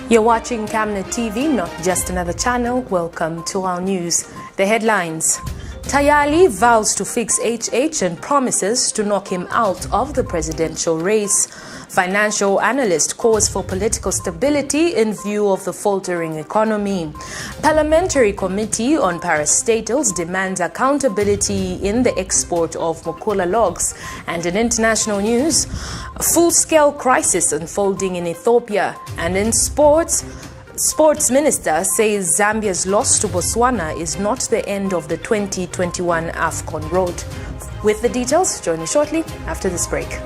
You're watching Camnet TV, not just another channel. Welcome to our news. The headlines. TAYALI vows to fix HH and promises to knock him out of the presidential race. Financial analyst calls for political stability in view of the faltering economy. Parliamentary Committee on Parastatals demands accountability in the export of MUKULA logs. And in international news, a full-scale crisis unfolding in Ethiopia. And in sports Minister says Zambia's loss to Botswana is not the end of the 2021 AFCON road. With the details, join me shortly after this break.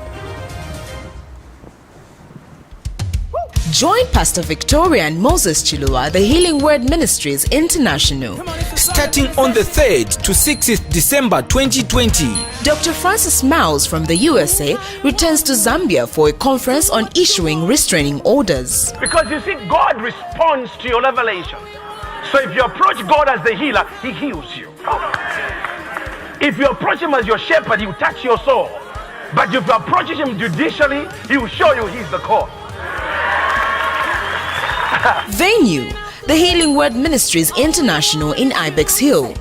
Join Pastor Victoria and Moses Chilua, the Healing Word Ministries International. Starting on the 3rd to 6th December 2020. Dr. Francis Miles from the USA returns to Zambia for a conference on issuing restraining orders. Because you see, God responds to your revelation. So if you approach God as the healer, He heals you. If you approach Him as your shepherd, He will touch your soul. But if you approach Him judicially, He will show you He's the cause. Venue, the Healing Word Ministries International in Ibex Hill.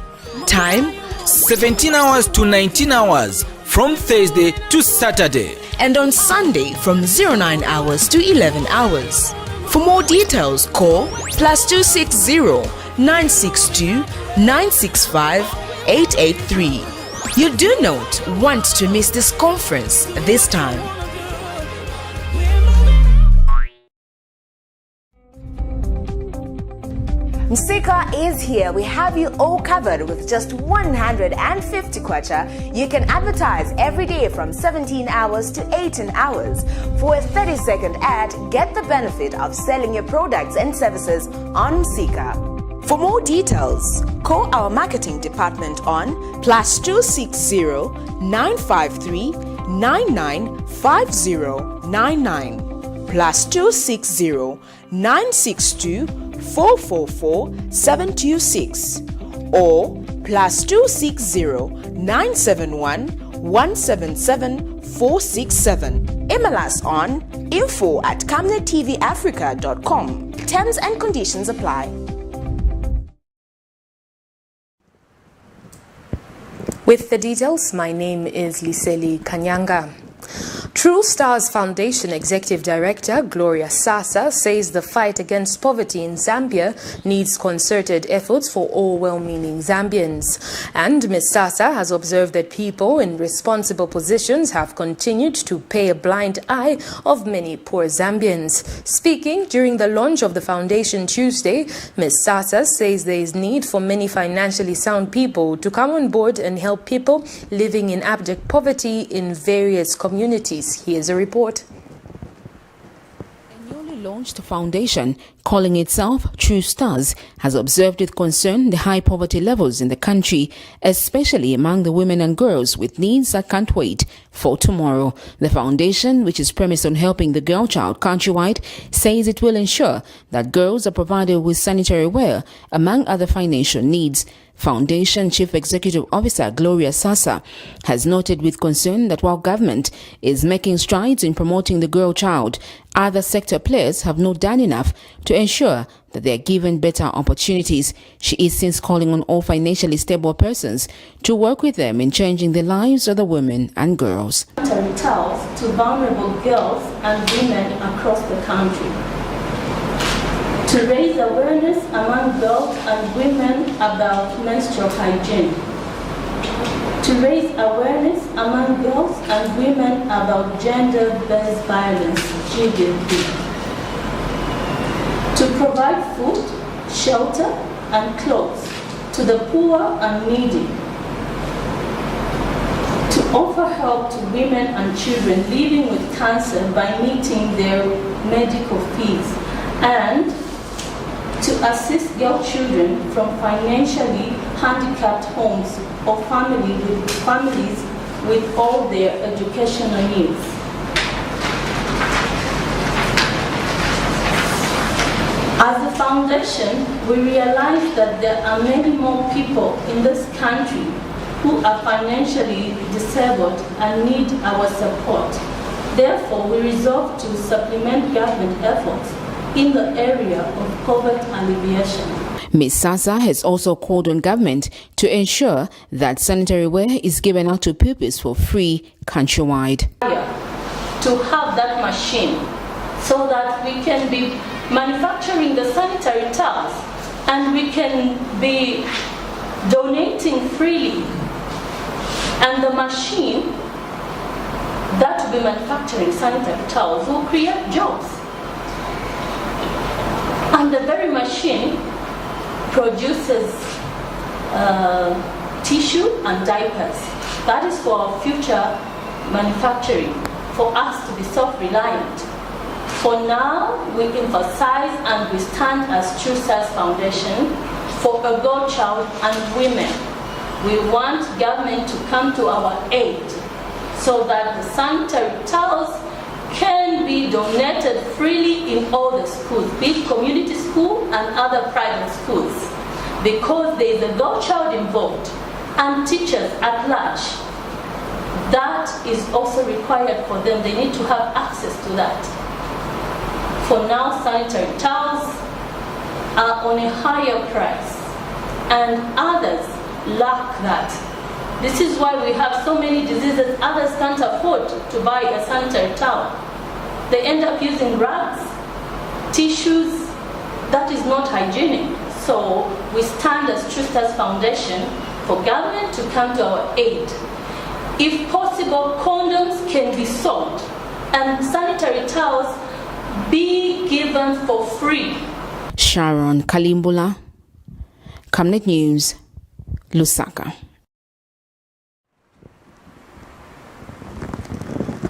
Time, 17 hours to 19 hours from Thursday to Saturday. And on Sunday from 09 hours to 11 hours. For more details, call +260 962 965 883. You do not want to miss this conference this time. MUKULA is here. We have you all covered with just 150 kwacha. You can advertise every day from 17 hours to 18 hours. For a 30-second ad, get the benefit of selling your products and services on MUKULA. For more details, call our marketing department on +260 953 995099 +260 962 444 726 or +260 971 177 467. Email us on info@camnettvafrica.com. Terms and conditions apply. With the details, my name is Liseli Kanyanga. True Stars Foundation Executive Director Gloria Sasa says the fight against poverty in Zambia needs concerted efforts for all well-meaning Zambians. And Ms. Sasa has observed that people in responsible positions have continued to pay a blind eye of many poor Zambians. Speaking during the launch of the foundation Tuesday, Ms. Sasa says there is need for many financially sound people to come on board and help people living in abject poverty in various communities. Here's a report. A newly launched foundation calling itself True Stars has observed with concern the high poverty levels in the country, especially among the women and girls with needs that can't wait for tomorrow. The foundation, which is premised on helping the girl child countrywide, says it will ensure that girls are provided with sanitary wear, among other financial needs. Foundation Chief Executive Officer Gloria Sasa has noted with concern that while government is making strides in promoting the girl child, other sector players have not done enough to ensure that they are given better opportunities. She is since calling on all financially stable persons to work with them in changing the lives of the women and girls. Tales to vulnerable girls and women across the country. To raise awareness among girls and women about menstrual hygiene. To raise awareness among girls and women about gender-based violence, GBV. To provide food, shelter, and clothes to the poor and needy. To offer help to women and children living with cancer by meeting their medical fees. And to assist girl children from financially handicapped homes or families with all their educational needs. As a foundation, we realize that there are many more people in this country who are financially disabled and need our support. Therefore, we resolve to supplement government efforts in the area of poverty alleviation. Ms. Sasa has also called on government to ensure that sanitary ware is given out to pupils for free countrywide. To have that machine so that we can be manufacturing the sanitary towels and we can be donating freely. And the machine that will be manufacturing sanitary towels will create jobs. And the very machine produces tissue and diapers. That is for our future manufacturing, for us to be self-reliant. For now, we emphasize and we stand as True Stars Foundation for a girl child and women. We want government to come to our aid so that the sanitary towels can be donated freely in all the schools, be it community school and other private schools, because there is a girl child involved and teachers at large. That is also required for them. They need to have access to that. For now, sanitary towels are on a higher price and others lack that. This is why we have so many diseases. Others can't afford to buy a sanitary towel. They end up using rags, tissues. That is not hygienic. So we stand as True Stars Foundation for government to come to our aid. If possible, condoms can be sold and sanitary towels be given for free. Sharon Kalimbula, Camnet News, Lusaka.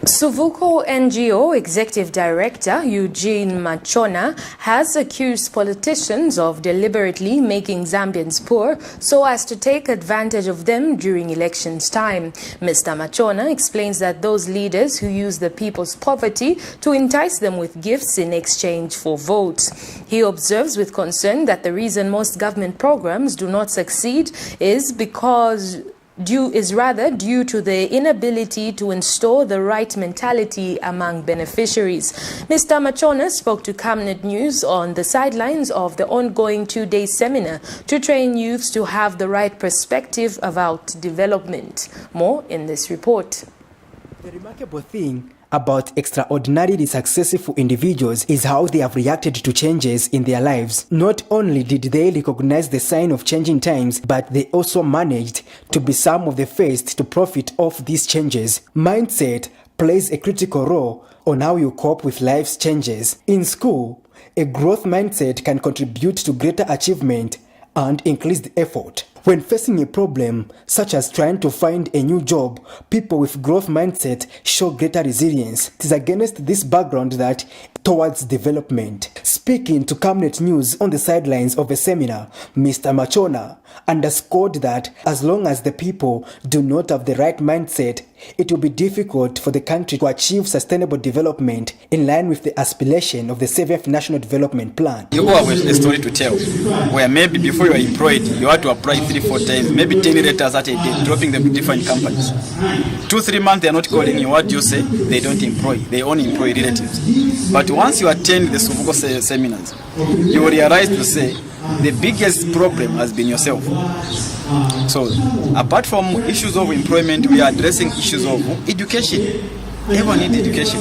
Suvuko NGO Executive Director Eugene Machona has accused politicians of deliberately making Zambians poor so as to take advantage of them during elections time. Mr. Machona explains that those leaders who use the people's poverty to entice them with gifts in exchange for votes. He observes with concern that the reason most government programs do not succeed is rather due to the inability to install the right mentality among beneficiaries. Mr. Machona spoke to Camnet News on the sidelines of the ongoing two-day seminar to train youths to have the right perspective about development. More in this report. The remarkable thing about extraordinarily successful individuals is how they have reacted to changes in their lives. Not only did they recognize the sign of changing times, but they also managed to be some of the first to profit off these changes. Mindset plays a critical role on how you cope with life's changes. In school, a growth mindset can contribute to greater achievement and increased effort. When facing a problem, such as trying to find a new job, people with growth mindset show greater resilience. It is against this background that towards development. Speaking to Camnet News on the sidelines of a seminar, Mr. Machona underscored that as long as the people do not have the right mindset, it will be difficult for the country to achieve sustainable development in line with the aspiration of the 7th National Development Plan. You have a story to tell, where maybe before you are employed, you have to apply 3-4 times, maybe 10 letters at a day, dropping them to different companies. 2-3 months they are not calling you. What do you say? They don't employ. They only employ relatives. But once you attend the Suvuko seminars, you will realize to say the biggest problem has been yourself. So apart from issues of employment, we are addressing issues of education. Everyone needs education,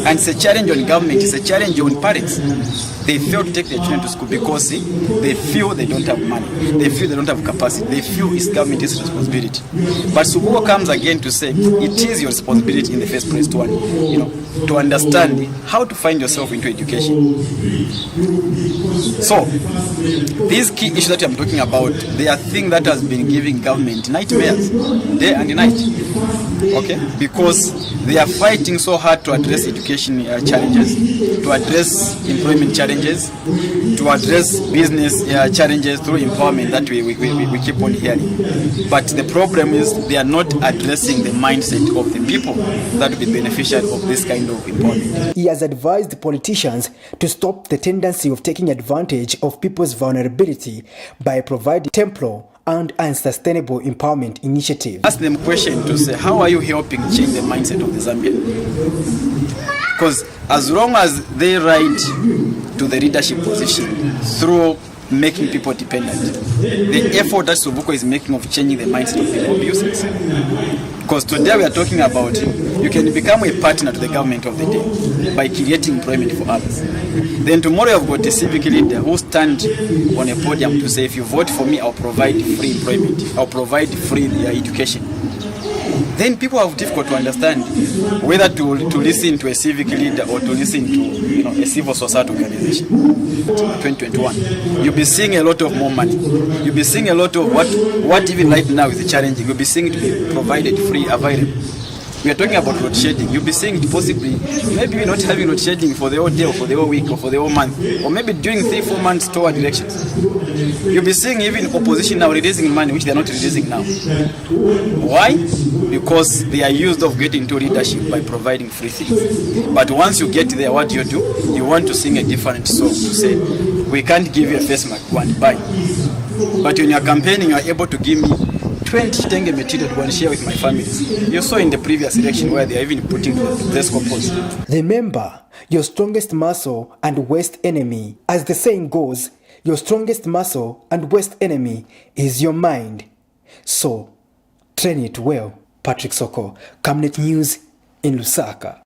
and it's a challenge on government, it's a challenge on parents. They fail to take their children to school because they feel they don't have money, they feel they don't have capacity, they feel it's government's responsibility. But Suvuko comes again to say it is your responsibility in the first place to understand how to find yourself into education. So these key issues that I'm talking about, they are things that has been giving government nightmares day and night. Okay, because they are fighting so hard to address education challenges, to address employment challenges, to address business challenges through empowerment that we keep on hearing. But the problem is they are not addressing the mindset of the people that will be beneficial of this kind of empowerment. He has advised politicians to stop the tendency of taking advantage of people's vulnerability by providing temporal and unsustainable empowerment initiative. Ask them a question to say, how are you helping change the mindset of the Zambian? Because as long as they ride to the leadership position through making people dependent. The effort that Sovuko is making of changing the mindset of people will be useless. Because today we are talking about you can become a partner to the government of the day by creating employment for others. Then tomorrow you've got a civic leader who stand on a podium to say, if you vote for me, I'll provide free employment, I'll provide free education. Then people have difficult to understand whether to listen to a civic leader or to listen to a civil society organization. 2021, you'll be seeing a lot of more money. You'll be seeing a lot of what even right now is challenging. You'll be seeing it be provided free, available. We are talking about load shedding. You'll be seeing it possibly, maybe we're not having load shedding for the whole day or for the whole week or for the whole month, or maybe during 3-4 months toward elections. You'll be seeing even opposition now releasing money which they're not releasing now. Why? Because they are used of getting into leadership by providing free things. But once you get there, what do? You want to sing a different song to say, we can't give you a face mask, go and buy. But when you're campaigning, you're able to give me 20 tenge material to go and share with my families. You saw in the previous election where they are even putting this compost. Remember, your strongest muscle and worst enemy. As the saying goes, your strongest muscle and worst enemy is your mind. So, train it well. Patrick Soko, Camnet News in Lusaka.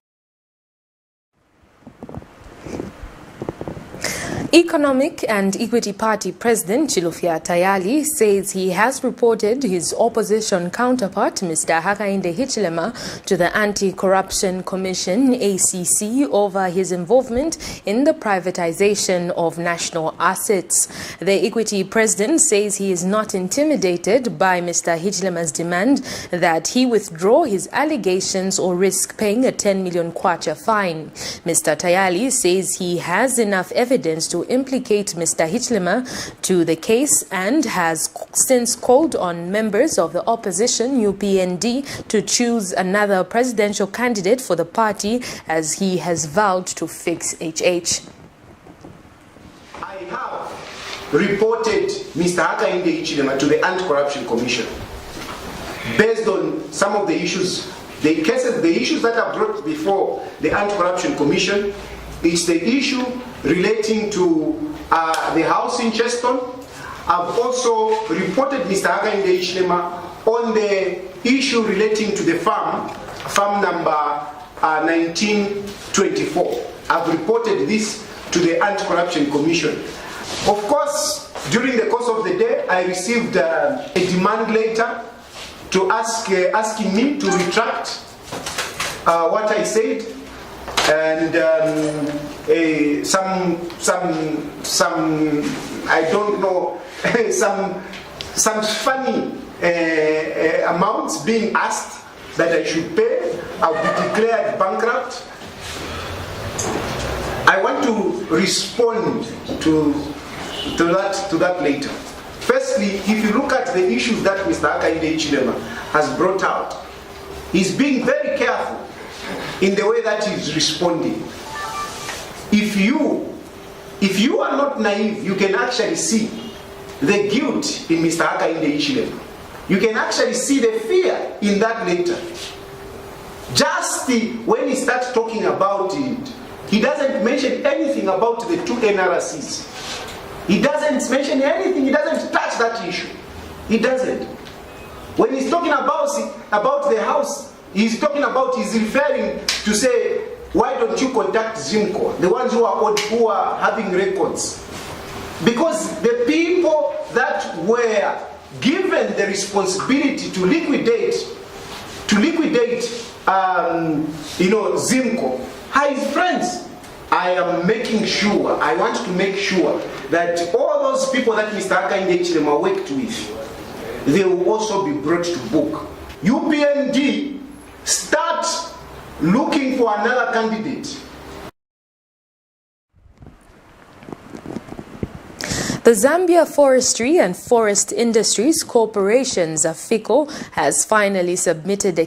Economic and Equity Party President Chilufya Tayali says he has reported his opposition counterpart, Mr. Hakainde Hichilema, to the Anti-Corruption Commission, ACC, over his involvement in the privatization of national assets. The Equity President says he is not intimidated by Mr. Hichilema's demand that he withdraw his allegations or risk paying a 10 million kwacha fine. Mr. Tayali says he has enough evidence to implicate Mr. Hichilema to the case and has since called on members of the opposition UPND to choose another presidential candidate for the party as he has vowed to fix HH. I have reported Mr. Hakainde Hichilema to the Anti-Corruption Commission based on some of the issues, the issues that are brought before the Anti-Corruption Commission. It's the issue relating to the house in Cheston. I've also reported Mr. Hakainde Hichilema on the issue relating to the farm number 1924. I've reported this to the Anti-Corruption Commission. Of course, during the course of the day, I received a demand letter to asking me to retract what I said, and some I don't know some funny amounts being asked that I should pay. I'll be declared bankrupt. I want to respond to that later. Firstly, if you look at the issues that Mr. Hakainde Hichilema has brought out, he's being very careful in the way that he's responding. If you are not naive, you can actually see the guilt in Mr. Hakainde Hichilema. You can actually see the fear in that letter. Just when he starts talking about it, he doesn't mention anything about the two NRCs. He doesn't mention anything, he doesn't touch that issue. He doesn't. When he's talking about the house, he's referring to say, why don't you contact ZIMCO, the ones who are having records? Because the people that were given the responsibility to liquidate ZIMCO are his friends. I want to make sure that all those people that Mr. Hakainde Hichilema worked with, they will also be brought to book. UPND, start looking for another candidate. The Zambia Forestry and Forest Industries Corporations, AFCON, has finally submitted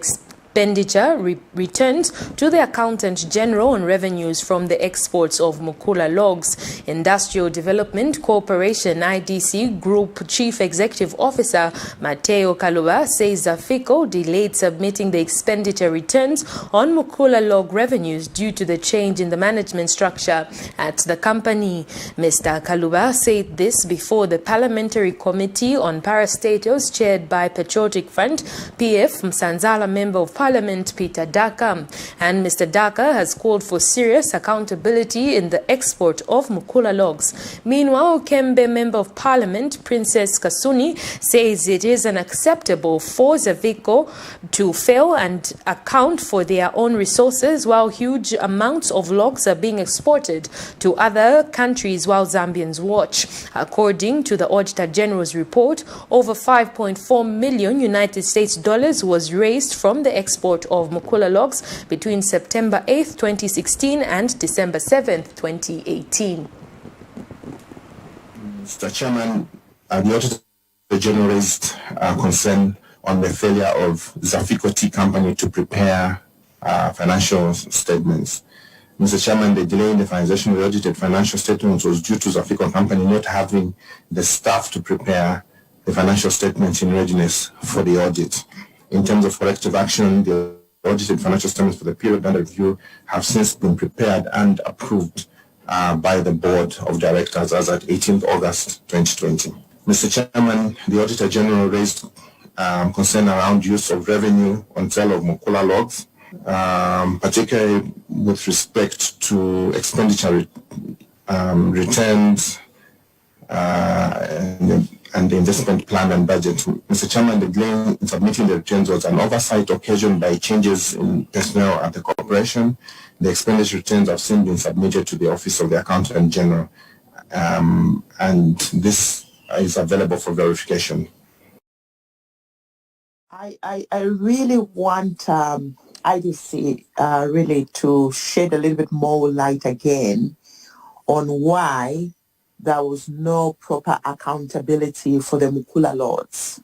returns to the Accountant General on revenues from the exports of MUKULA logs. Industrial Development Corporation IDC Group Chief Executive Officer Mateo Kaluba says ZAFICO delayed submitting the expenditure returns on MUKULA log revenues due to the change in the management structure at the company. Mr. Kaluba said this before the Parliamentary Committee on Parastatals chaired by Patriotic Front PF Msanzala Member of Parliament Peter Daka. And Mr. Daka has called for serious accountability in the export of MUKULA logs. Meanwhile, Kembe Member of Parliament Princess Kasuni says it is unacceptable for ZAFICO to fail and account for their own resources while huge amounts of logs are being exported to other countries while Zambians watch. According to the Auditor General's report, over $5.4 million United States dollars was raised from the export of MUKULA logs between September 8th, 2016 and December 7th, 2018. Mr. Chairman, the Auditor General raised concern on the failure of ZAFICO Tea Company to prepare financial statements. Mr. Chairman, the delay in the finalization of the audited financial statements was due to ZAFICO Company not having the staff to prepare the financial statements in readiness for the audit. In terms of corrective action, the audited financial statements for the period under review have since been prepared and approved by the Board of Directors as at 18th August 2020. Mr. Chairman, the Auditor General raised concern around use of revenue on sale of MUKULA logs, particularly with respect to expenditure returns and the investment plan and budget. Mr. Chairman, the delay in submitting the returns was an oversight occasioned by changes in personnel at the corporation. The expenditure returns have since been submitted to the Office of the Accountant General, and this is available for verification. I really want IDC really to shed a little bit more light again on why there was no proper accountability for the MUKULA logs.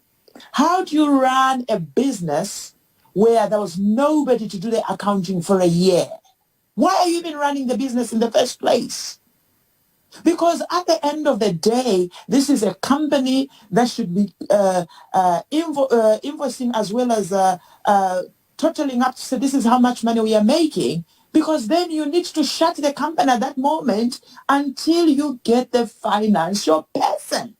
How do you run a business where there was nobody to do the accounting for a year? Why are you even running the business in the first place? Because at the end of the day, this is a company that should be invoicing as well as totaling up to say this is how much money we are making, because then you need to shut the company at that moment until you get the financial person.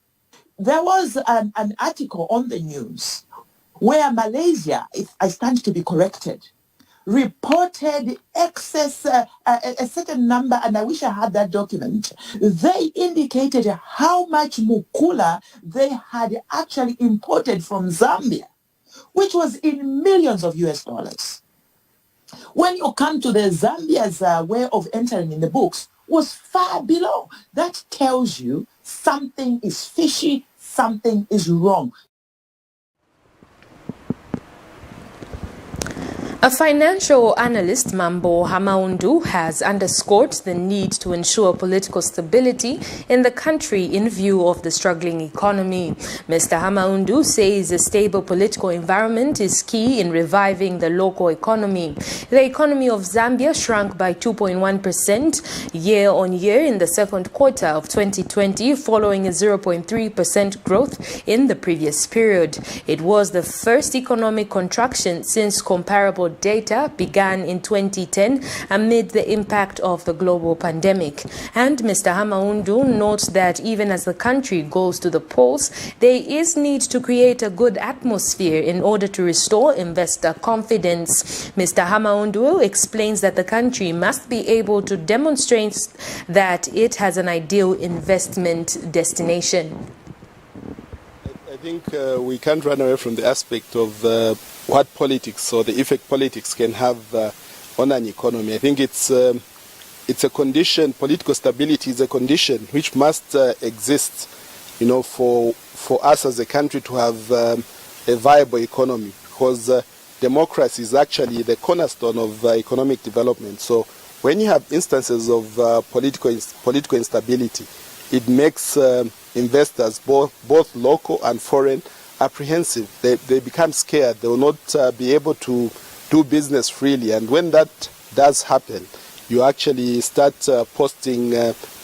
There was an article on the news where Malaysia, if I stand to be corrected, reported excess, a certain number, and I wish I had that document. They indicated how much MUKULA they had actually imported from Zambia, which was in millions of US dollars. When you come to the Zambia's way of entering in the books was far below. That tells you something is fishy, something is wrong. A financial analyst, Mambo Hamaundu, has underscored the need to ensure political stability in the country in view of the struggling economy. Mr. Hamaundu says a stable political environment is key in reviving the local economy. The economy of Zambia shrunk by 2.1% year-on-year in the second quarter of 2020, following a 0.3% growth in the previous period. It was the first economic contraction since comparable data began in 2010 amid the impact of the global pandemic. And Mr. Hamaundu notes that even as the country goes to the polls, there is need to create a good atmosphere in order to restore investor confidence. Mr. Hamaundu explains that the country must be able to demonstrate that it has an ideal investment destination. I think we can't run away from the aspect of what politics or the effect politics can have on an economy. I think it's a condition, political stability is a condition which must exist, you know, for us as a country to have a viable economy, because democracy is actually the cornerstone of economic development. So when you have instances of political instability, it makes investors, both local and foreign, apprehensive. They become scared. They will not be able to do business freely. And when that does happen, you actually start posting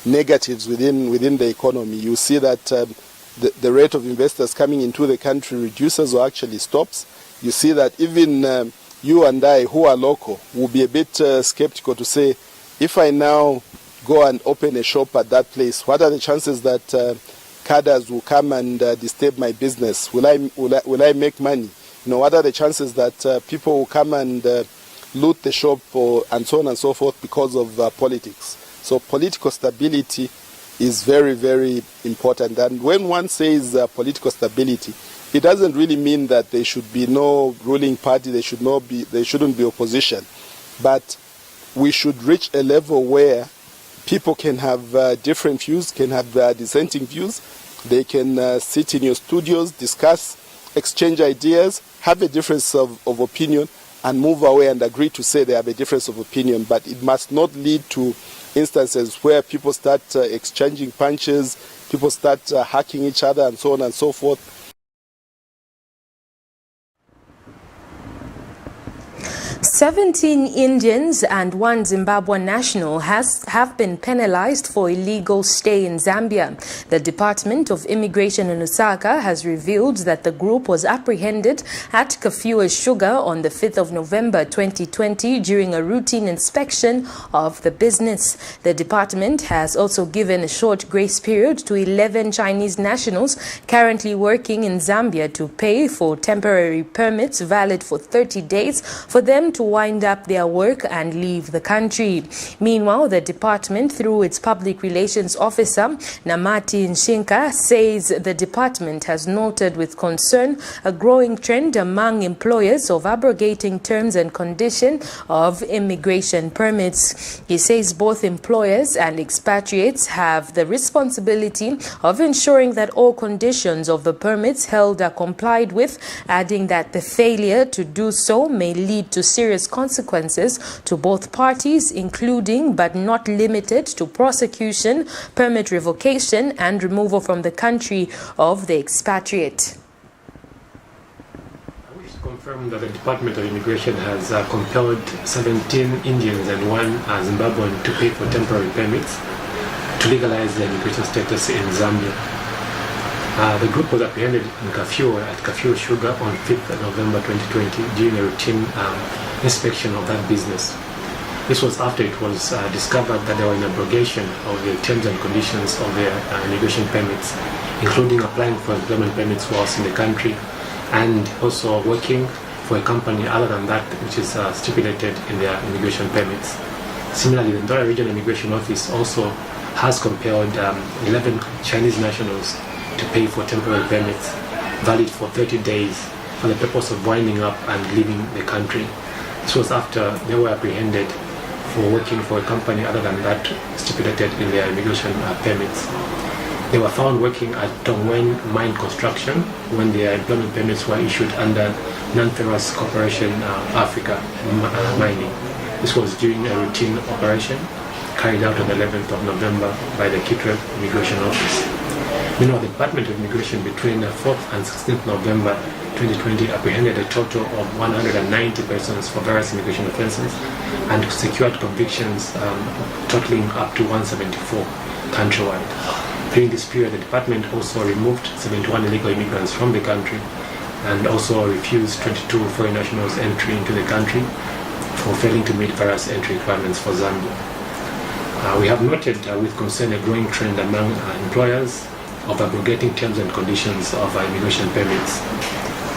negatives within the economy. You see that the rate of investors coming into the country reduces or actually stops. You see that even you and I, who are local, will be a bit skeptical to say, if I now go and open a shop at that place, what are the chances that cadres will come and disturb my business? Will I make money? What are the chances that people will come and loot the shop and so on and so forth because of politics? So political stability is very, very important. And when one says political stability, it doesn't really mean that there should be no ruling party, there shouldn't be opposition. But we should reach a level where people can have different views, can have dissenting views. They can sit in your studios, discuss, exchange ideas, have a difference of opinion, and move away and agree to say they have a difference of opinion. But it must not lead to instances where people start exchanging punches, people start hacking each other, and so on and so forth. 17 Indians and 1 Zimbabwean national have been penalized for illegal stay in Zambia. The Department of Immigration in Lusaka has revealed that the group was apprehended at Kafua Sugar on the 5th of November 2020 during a routine inspection of the business. The department has also given a short grace period to 11 Chinese nationals currently working in Zambia to pay for temporary permits valid for 30 days for them to wind up their work and leave the country. Meanwhile, the department, through its public relations officer, Namati Nshinka, says the department has noted with concern a growing trend among employers of abrogating terms and conditions of immigration permits. He says both employers and expatriates have the responsibility of ensuring that all conditions of the permits held are complied with, adding that the failure to do so may lead to serious consequences to both parties, including but not limited to prosecution, permit revocation, and removal from the country of the expatriate. I wish to confirm that the Department of Immigration has compelled 17 Indians and 1 Zimbabwean to pay for temporary permits to legalize their immigration status in Zambia. The group was apprehended in Kafua at Kafua Sugar on 5th of November 2020 during a routine inspection of that business. This was after it was discovered that they were in abrogation of the terms and conditions of their immigration permits, including applying for employment permits whilst in the country and also working for a company other than that which is stipulated in their immigration permits. Similarly, the Ndora Regional Immigration Office also has compelled 11 Chinese nationals to pay for temporary permits valid for 30 days for the purpose of winding up and leaving the country. This was after they were apprehended for working for a company other than that stipulated in their immigration permits. They were found working at Tongwen Mine Construction when their employment permits were issued under Non-Ferrous Corporation Africa Mining. This was during a routine operation carried out on the 11th of November by the Kitwe Immigration Office. Meanwhile, the Department of Immigration between 4th and 16th November 2020 apprehended a total of 190 persons for various immigration offences and secured convictions totaling up to 174 countrywide. During this period, the department also removed 71 illegal immigrants from the country and also refused 22 foreign nationals entry into the country for failing to meet various entry requirements for Zambia. We have noted with concern a growing trend among employers of abrogating terms and conditions of immigration permits.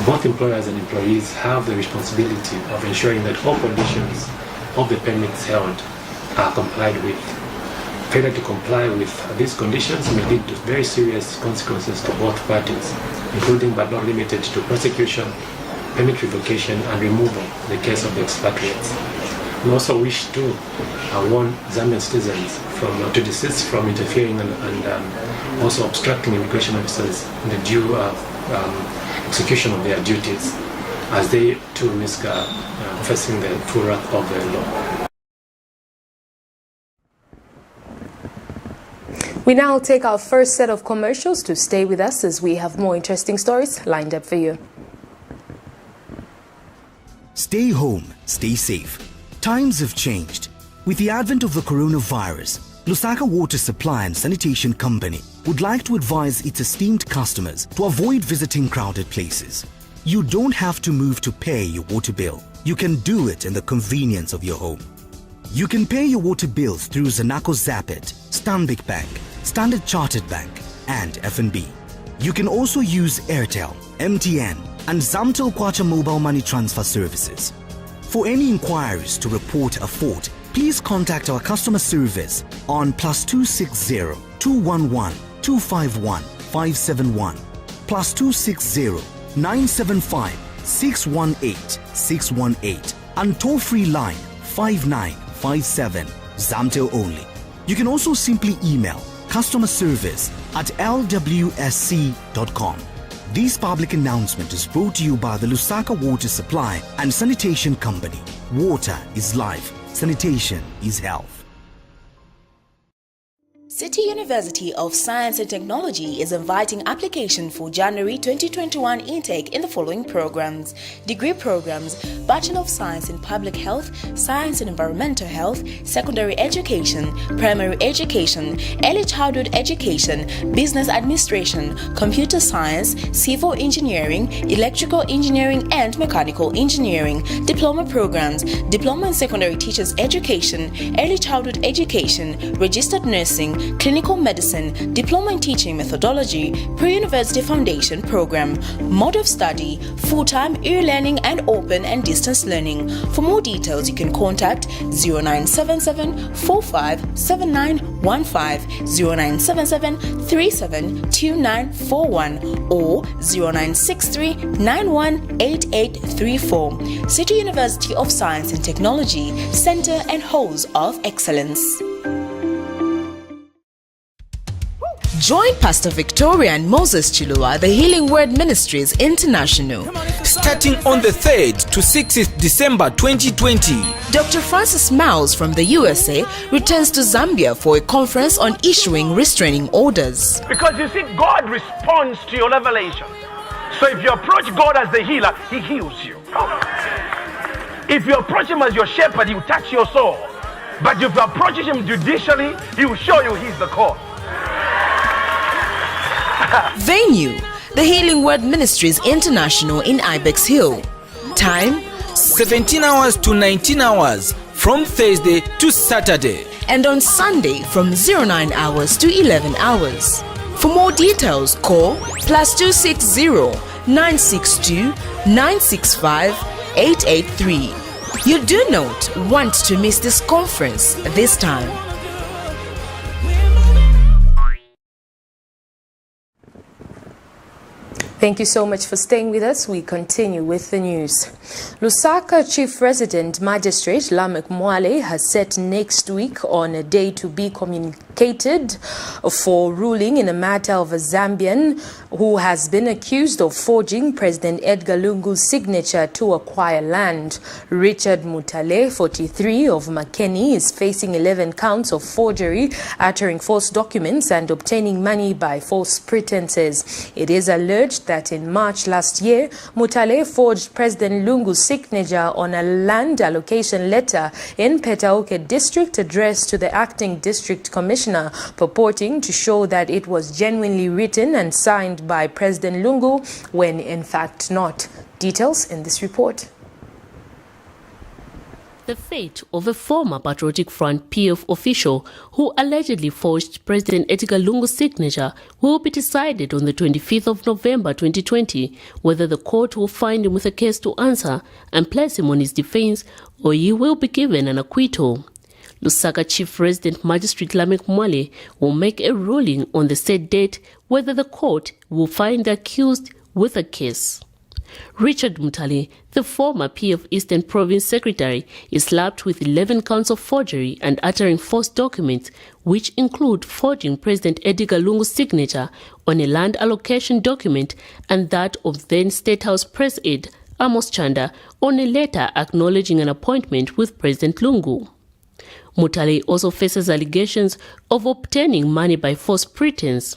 Both employers and employees have the responsibility of ensuring that all conditions of the permits held are complied with. Failure to comply with these conditions may lead to very serious consequences to both parties, including but not limited to prosecution, permit revocation, and removal in the case of the expatriates. We also wish to warn Zambian citizens to desist from interfering and also obstructing immigration officers in the due execution of their duties, as they too risk facing the full wrath of the law. We now take our first set of commercials. To stay with us as we have more interesting stories lined up for you. Stay home, stay safe. Times have changed. With the advent of the coronavirus, Lusaka Water Supply and Sanitation Company would like to advise its esteemed customers to avoid visiting crowded places. You don't have to move to pay your water bill. You can do it in the convenience of your home. You can pay your water bills through Zanaco Zapit, Stanbic Bank, Standard Chartered Bank, and FNB. You can also use Airtel, MTN, and Zamtel Kwacha mobile money transfer services. For any inquiries to report a fault, please contact our customer service on +260 211 251 571, +260 975 618 618, and toll-free line 5957, Zamtel only. You can also simply email customerservice@lwsc.com. This public announcement is brought to you by the Lusaka Water Supply and Sanitation Company. Water is life. Sanitation is health. City University of Science and Technology is inviting application for January 2021 intake in the following programs: degree programs, Bachelor of Science in Public Health, Science and Environmental Health, Secondary Education, Primary Education, Early Childhood Education, Business Administration, Computer Science, Civil Engineering, Electrical Engineering and Mechanical Engineering, Diploma programs, Diploma in Secondary Teachers Education, Early Childhood Education, Registered Nursing, Clinical Medicine, Diploma in Teaching Methodology, Pre-University Foundation Program, Mode of Study, Full-Time E-Learning and Open and Distance Learning. For more details, you can contact 0977 457915, 0977 372941 or 0963 918834. City University of Science and Technology, Center and Halls of Excellence. Join Pastor Victoria and Moses Chilua, the Healing Word Ministries International. Starting on the 3rd to 6th December 2020. Dr. Francis Miles from the USA returns to Zambia for a conference on issuing restraining orders. Because you see, God responds to your revelation. So if you approach God as the healer, He heals you. If you approach Him as your shepherd, He will touch your soul. But if you approach Him judicially, He will show you He's the cause. Venue: the Healing Word Ministries International in Ibex Hill. Time: 17 hours to 19 hours from Thursday to Saturday. And on Sunday from 09 hours to 11 hours. For more details, call +260 962 965 883. You do not want to miss this conference this time. Thank you so much for staying with us. We continue with the news. Lusaka Chief Resident Magistrate Lamek Mwale has set next week on a day to be communicated for ruling in a matter of a Zambian who has been accused of forging President Edgar Lungu's signature to acquire land. Richard Mutale, 43, of Makeni, is facing 11 counts of forgery, uttering false documents and obtaining money by false pretenses. It is alleged that in March last year, Mutale forged President Lungu's signature on a land allocation letter in Petauke district addressed to the acting district commissioner, purporting to show that it was genuinely written and signed by President Lungu, when in fact not. Details in this report. The fate of a former Patriotic Front PF official who allegedly forged President Edgar Lungu's signature will be decided on the 25th of November 2020, whether the court will find him with a case to answer and place him on his defense, or he will be given an acquittal. Lusaka Chief Resident Magistrate Lamek Mwale will make a ruling on the said date whether the court will find the accused with a case. Richard Mutale, the former PF Eastern Province Secretary, is slapped with 11 counts of forgery and uttering false documents, which include forging President Edgar Lungu's signature on a land allocation document and that of then State House Press Aide Amos Chanda on a letter acknowledging an appointment with President Lungu. Mutale also faces allegations of obtaining money by false pretense,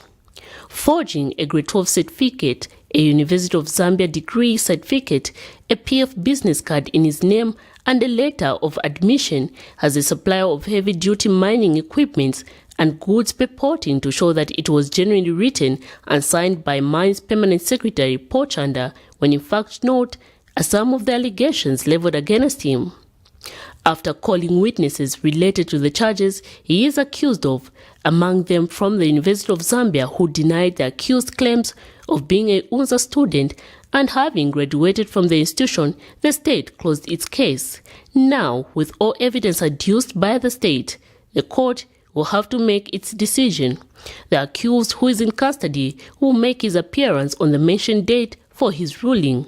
forging a grade 12 certificate a University of Zambia degree certificate, a PF business card in his name, and a letter of admission as a supplier of heavy-duty mining equipment and goods purporting to show that it was genuinely written and signed by Mines Permanent Secretary Pochanda, when in fact not, as some of the allegations leveled against him. After calling witnesses related to the charges he is accused of, among them from the University of Zambia, who denied the accused claims of being a UNZA student and having graduated from the institution, the state closed its case. Now, with all evidence adduced by the state, the court will have to make its decision. The accused, who is in custody, will make his appearance on the mentioned date for his ruling.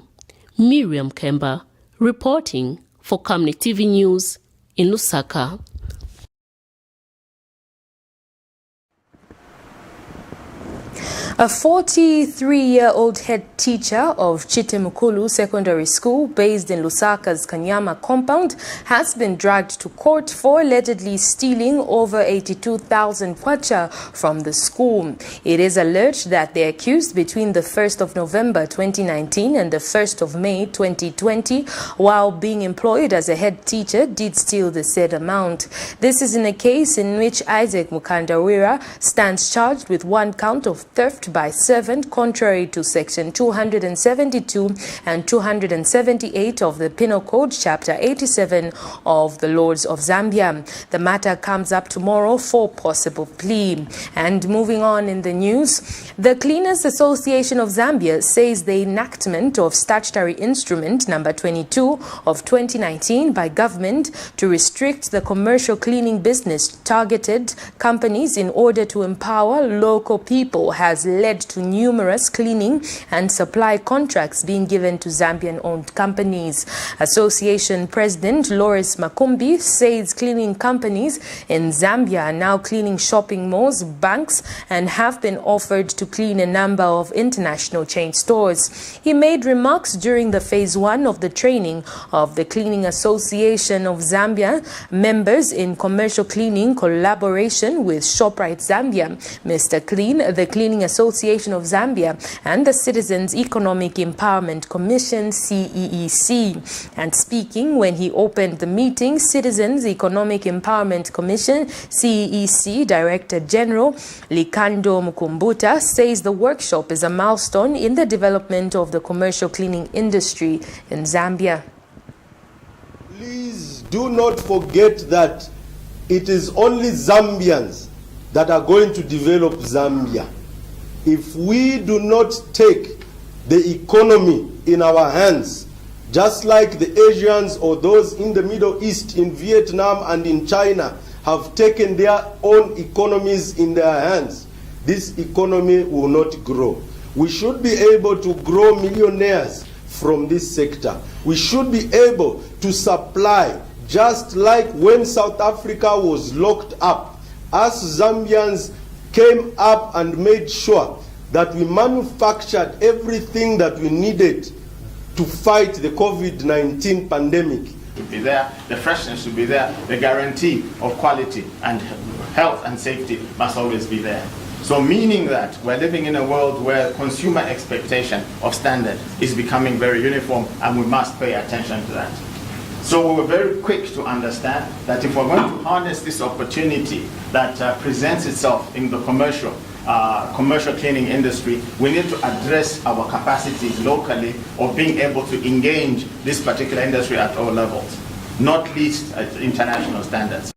Miriam Kemba, reporting for Camnet TV News in Lusaka. A 43-year-old head teacher of MUKULA Secondary School based in Lusaka's Kanyama compound has been dragged to court for allegedly stealing over 82,000 kwacha from the school. It is alleged that the accused between the 1st of November 2019 and the 1st of May 2020, while being employed as a head teacher, did steal the said amount. This is in a case in which Isaac Mukandawira stands charged with one count of theft by servant, contrary to section 272 and 278 of the Penal Code, chapter 87 of the Laws of Zambia. The matter comes up tomorrow for possible plea. And moving on in the news, the Cleaners Association of Zambia says the enactment of statutory instrument number 22 of 2019 by government to restrict the commercial cleaning business targeted companies in order to empower local people has led to numerous cleaning and supply contracts being given to Zambian-owned companies. Association President Loris Makumbi says cleaning companies in Zambia are now cleaning shopping malls, banks, and have been offered to clean a number of international chain stores. He made remarks during the phase 1 of the training of the Cleaning Association of Zambia members in commercial cleaning collaboration with ShopRite Zambia, Mr. Clean, the Cleaning Association of Zambia, and the Citizens Economic Empowerment Commission, CEEC. And speaking when he opened the meeting, Citizens Economic Empowerment Commission, CEEC Director General Likando Mukumbuta says the workshop is a milestone in the development of the commercial cleaning industry in Zambia. Please do not forget that it is only Zambians that are going to develop Zambia. If we do not take the economy in our hands, just like the Asians or those in the Middle East, in Vietnam and in China, have taken their own economies in their hands, this economy will not grow. We should be able to grow millionaires from this sector. We should be able to supply, just like when South Africa was locked up. Us Zambians came up and made sure that we manufactured everything that we needed to fight the COVID-19 pandemic. Should be there, the freshness should be there, the guarantee of quality and health and safety must always be there. So meaning that we're living in a world where consumer expectation of standard is becoming very uniform, and we must pay attention to that. So we were very quick to understand that if we're going to harness this opportunity that presents itself in the commercial cleaning industry, we need to address our capacities locally of being able to engage this particular industry at all levels, not least at international standards.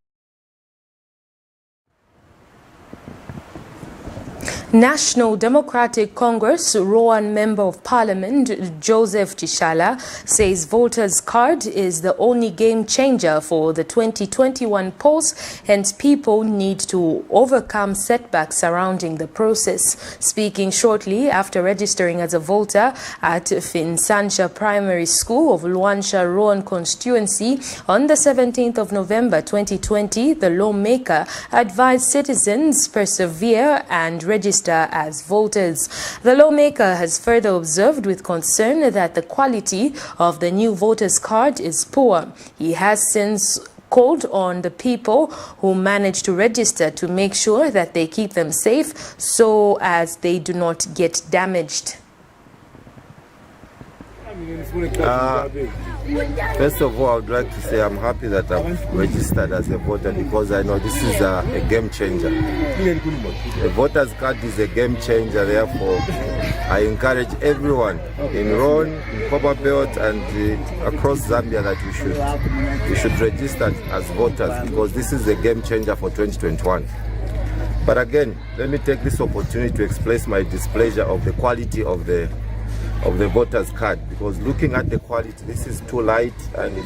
National Democratic Congress Rowan Member of Parliament Joseph Chishala says voters' card is the only game changer for the 2021 polls, hence people need to overcome setbacks surrounding the process. Speaking shortly after registering as a voter at Finsansha Primary School of Luansha Rowan constituency on the 17th of November 2020, the lawmaker advised citizens persevere and register as voters. The lawmaker has further observed with concern that the quality of the new voters' card is poor. He has since called on the people who manage to register to make sure that they keep them safe so as they do not get damaged. First of all, I would like to say I'm happy that I've registered as a voter because I know this is a game changer. The voter's card is a game changer, therefore I encourage everyone in Ron, in Copperbelt and across Zambia that we should register as voters because this is a game changer for 2021. But again, let me take this opportunity to express my displeasure of the quality of the voter's card, because looking at the quality, this is too light, and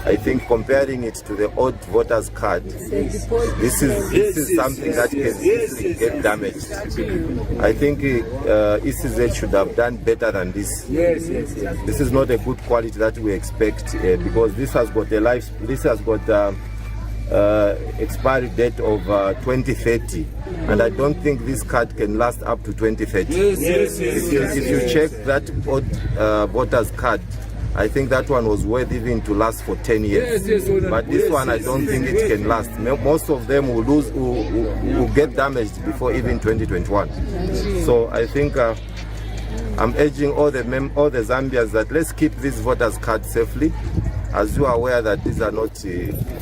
I think comparing it to the old voter's card, this is something that can easily get damaged. I think ECZ should have done better than this. This is not a good quality that we expect because this has got expiry date of 2030, and I don't think this card can last up to 2030. If you check that old voter's card, I think that one was worth even to last for 10 years. But this one, I don't think it can last. Most of them will get damaged before even 2021. So I think I'm urging all the Zambians that let's keep this voter's card safely. As you are aware that these are not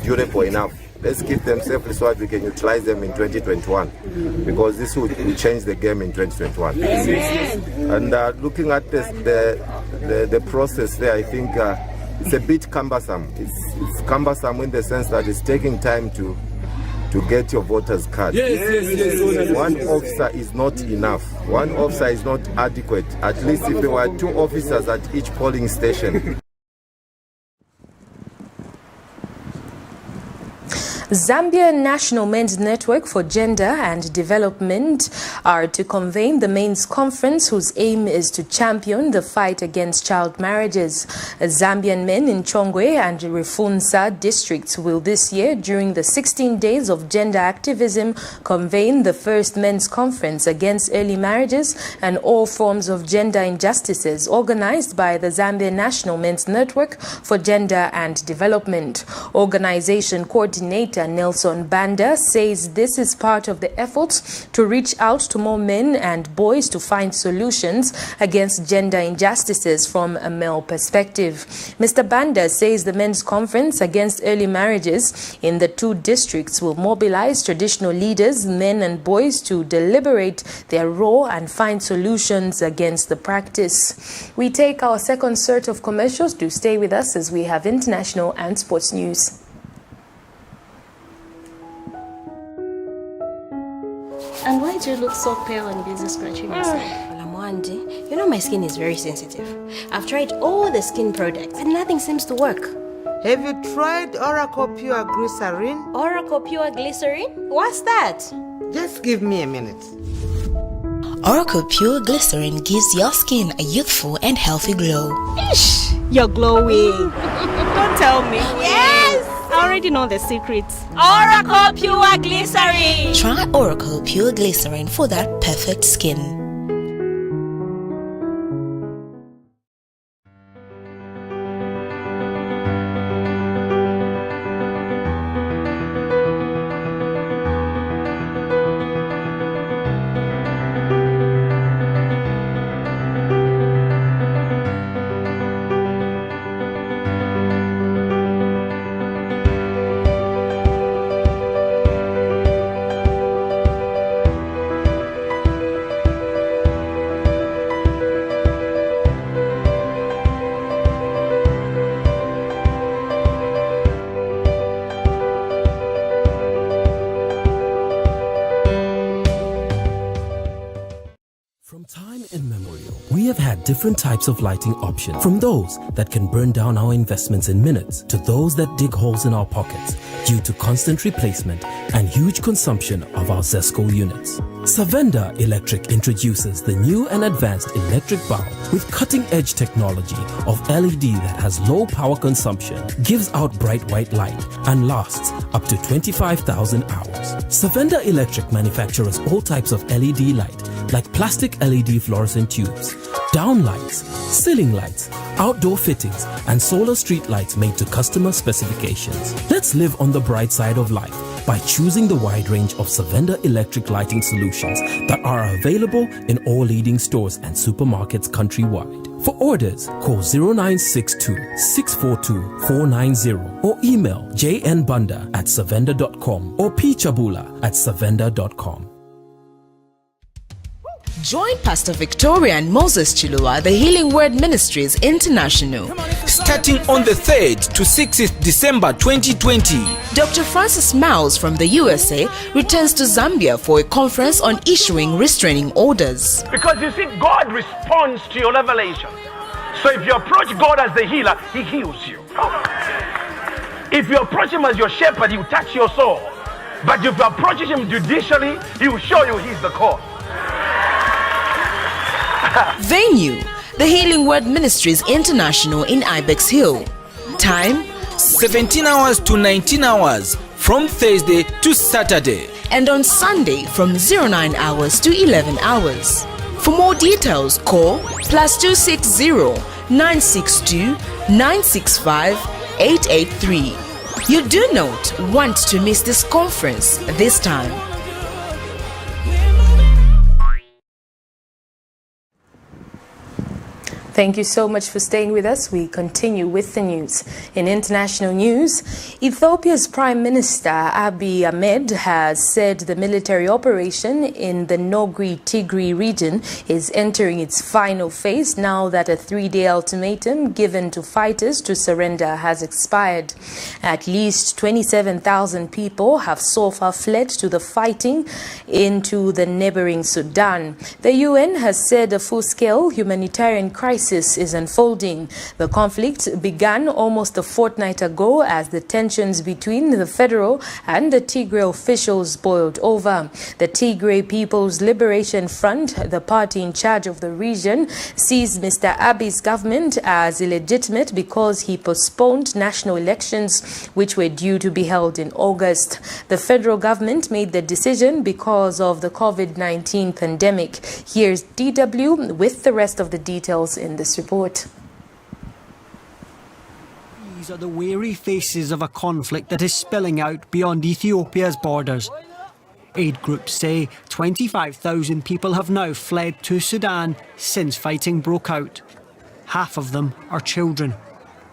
durable enough, let's keep them safely so that we can utilize them in 2021, because this will change the game in 2021. And looking at the process there, I think it's a bit cumbersome. It's cumbersome in the sense that it's taking time to get your voter's card. One officer is not enough. One officer is not adequate. At least if there were 2 officers at each polling station. Zambia National Men's Network for Gender and Development are to convene the Men's Conference, whose aim is to champion the fight against child marriages. Zambian men in Chongwe and Rifunza districts will this year, during the 16 days of gender activism, convene the first Men's Conference against early marriages and all forms of gender injustices, organized by the Zambia National Men's Network for Gender and Development. Organization coordinator Nelson Banda says this is part of the efforts to reach out to more men and boys to find solutions against gender injustices from a male perspective. Mr. Banda says the Men's Conference against early marriages in the 2 districts will mobilize traditional leaders, men and boys, to deliberate their role and find solutions against the practice. We take our second set of commercials. Do stay with us as we have international and sports news. And why do you look so pale and busy scratching yourself? Lamwandi, you know my skin is very sensitive. I've tried all the skin products and nothing seems to work. Have you tried Oracle Pure Glycerin? Oracle Pure Glycerin? What's that? Just give me a minute. Oracle Pure Glycerin gives your skin a youthful and healthy glow. Ish, you're glowing. Don't tell me. Yes! I already know the secrets. Oracle Pure Glycerin! Try Oracle Pure Glycerin for that perfect skin. Different types of lighting options, from those that can burn down our investments in minutes to those that dig holes in our pockets due to constant replacement and huge consumption of our ZESCO units. Savenda Electric introduces the new and advanced electric bulb with cutting-edge technology of LED that has low power consumption, gives out bright white light, and lasts up to 25,000 hours. Savenda Electric manufactures all types of LED light, like plastic LED fluorescent tubes, down lights, ceiling lights, outdoor fittings, and solar street lights made to customer specifications. Let's live on the bright side of life by choosing the wide range of Savenda electric lighting solutions that are available in all leading stores and supermarkets countrywide. For orders, call 0962 642 490 or email jnbunda@savenda.com or pchabula@savenda.com. Join Pastor Victoria and Moses Chilua, the Healing Word Ministries International. Starting on the 3rd to 6th December 2020. Dr. Francis Miles from the USA returns to Zambia for a conference on issuing restraining orders. Because you see, God responds to your revelation. So if you approach God as the healer, He heals you. If you approach Him as your shepherd, He will touch your soul. But if you approach Him judicially, He will show you He's the cause. Venue, the Healing Word Ministries International in Ibex Hill. Time, 17 hours to 19 hours from Thursday to Saturday. And on Sunday from 09 hours to 11 hours. For more details, call +260 962 965 883. You do not want to miss this conference this time. Thank you so much for staying with us. We continue with the news. In international news, Ethiopia's Prime Minister Abiy Ahmed has said the military operation in the Tigray region is entering its final phase now that a 3-day ultimatum given to fighters to surrender has expired. At least 27,000 people have so far fled to the fighting into the neighboring Sudan. The UN has said a full-scale humanitarian crisis is unfolding. The conflict began almost a fortnight ago as the tensions between the federal and the Tigray officials boiled over. The Tigray People's Liberation Front, the party in charge of the region, sees Mr. Abiy's government as illegitimate because he postponed national elections which were due to be held in August. The federal government made the decision because of the COVID-19 pandemic. Here's DW with the rest of the details in this report. These are the weary faces of a conflict that is spilling out beyond Ethiopia's borders. Aid groups say 25,000 people have now fled to Sudan since fighting broke out. Half of them are children.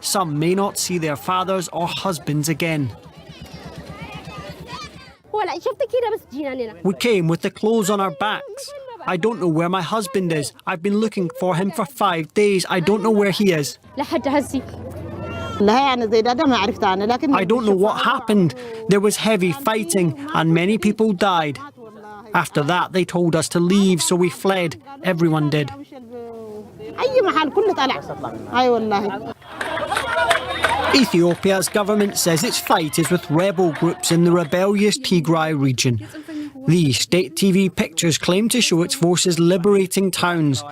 Some may not see their fathers or husbands again. We came with the clothes on our backs. I don't know where my husband is. I've been looking for him for 5 days. I don't know where he is. I don't know what happened. There was heavy fighting and many people died. After that, they told us to leave, so we fled. Everyone did. Ethiopia's government says its fight is with rebel groups in the rebellious Tigray region. These state TV pictures claim to show its forces liberating towns,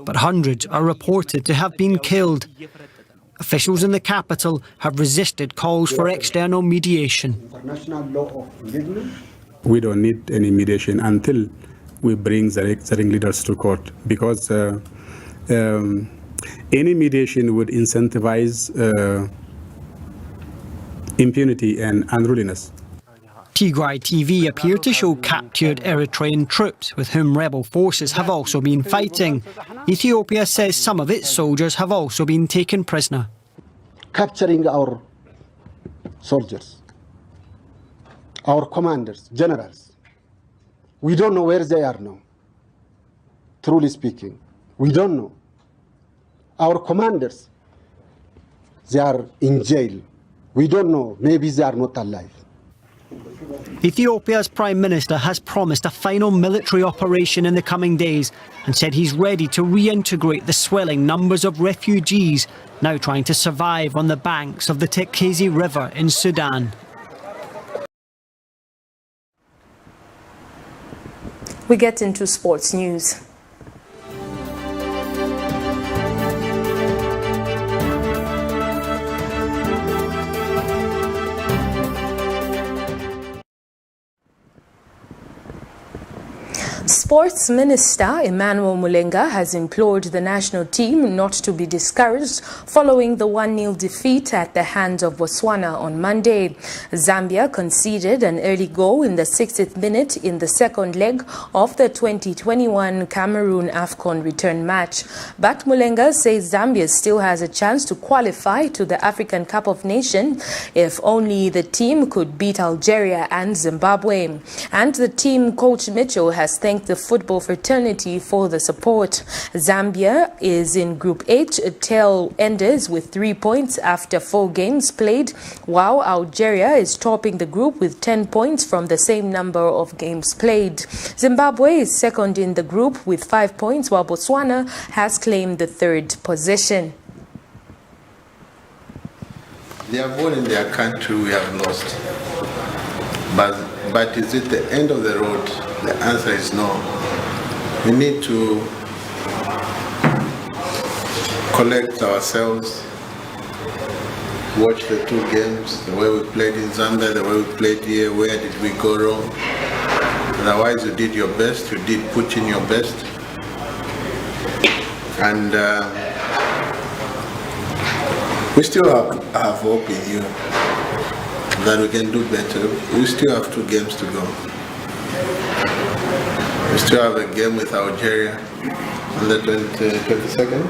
but hundreds are reported to have been killed. Officials in the capital have resisted calls for external mediation. We don't need any mediation until we bring the ringleaders to court, because any mediation would incentivize impunity and unruliness. Tigray TV appear to show captured Eritrean troops with whom rebel forces have also been fighting. Ethiopia says some of its soldiers have also been taken prisoner. Capturing our soldiers, our commanders, generals, we don't know where they are now. Truly speaking, we don't know. Our commanders, they are in jail. We don't know, maybe they are not alive. Ethiopia's Prime Minister has promised a final military operation in the coming days and said he's ready to reintegrate the swelling numbers of refugees now trying to survive on the banks of the Tekezi River in Sudan. We get into sports news. Sports Minister Emmanuel Mulenga has implored the national team not to be discouraged following the 1-0 defeat at the hands of Botswana on Monday. Zambia conceded an early goal in the 60th minute in the second leg of the 2021 Cameroon AFCON return match. But Mulenga says Zambia still has a chance to qualify to the African Cup of Nations if only the team could beat Algeria and Zimbabwe. And the team coach Mitchell has thanked the football fraternity for the support. Zambia is in Group H, tail enders with 3 points after 4 games played, while Algeria is topping the group with 10 points from the same number of games played. Zimbabwe is second in the group with 5 points, while Botswana has claimed the 3rd position. They are born in their country, we have lost. But is it the end of the road? The answer is no. We need to collect ourselves, watch the 2 games, the way we played in Zambia, the way we played here, where did we go wrong? Otherwise, you did your best, you did put in your best. And we still have hope in you that we can do better. We still have 2 games to go. We still have a game with Algeria on the 22nd?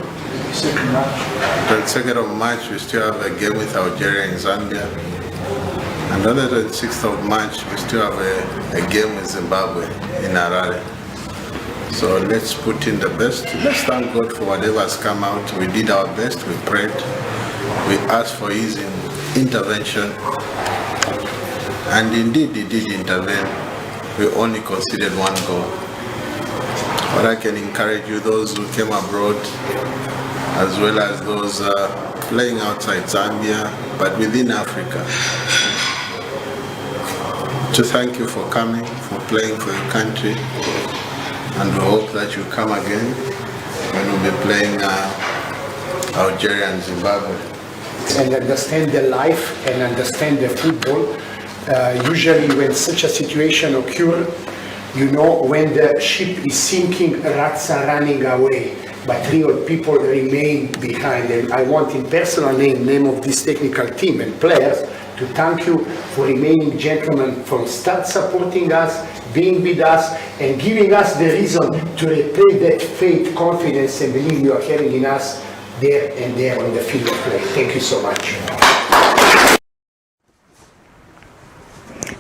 22nd of March, we still have a game with Algeria in Zambia. And on the 26th of March, we still have a game with Zimbabwe in Harare. So let's put in the best. Let's thank God for whatever has come out. We did our best, we prayed. We asked for His intervention. And indeed, He did intervene. We only conceded 1 goal. But I can encourage you, those who came abroad, as well as those playing outside Zambia, but within Africa, to thank you for coming, for playing for your country, and we hope that you come again when we'll be playing Algeria and Zimbabwe. And understand the life and understand the football. Usually when such a situation occurs, you know, when the ship is sinking, rats are running away, but real people remain behind. And I want in personal name of this technical team and players to thank you for remaining gentlemen from start supporting us, being with us, and giving us the reason to repay that faith, confidence, and belief you are carrying in us there and there on the field of play. Thank you so much.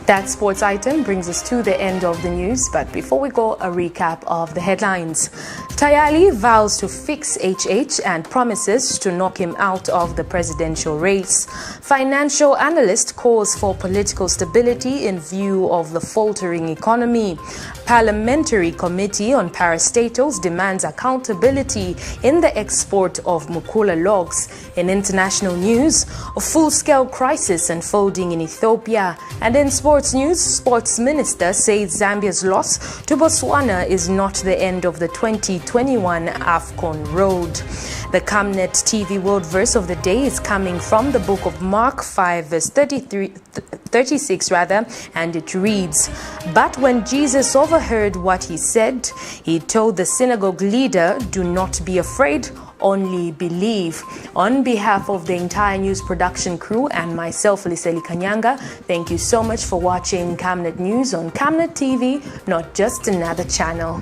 That sports item brings us to the end of the news, but before we go, a recap of the headlines. TAYALI vows to fix HH and promises to knock him out of the presidential race. Financial analyst calls for political stability in view of the faltering economy. Parliamentary Committee on Parastatals demands accountability in the export of MUKULA logs. In international news, a full-scale crisis unfolding in Ethiopia. And in sports news, Sports Minister says Zambia's loss to Botswana is not the end of the 2021 AFCON road. The Camnet TV World Verse of the Day is coming from the book of Mark 5 verse 36 and it reads, "But when Jesus overheard what he said, he told the synagogue leader, 'Do not be afraid, only believe.'" On behalf of the entire news production crew and myself, Liseli Kanyanga, thank you so much for watching Camnet News on Camnet TV, not just another channel.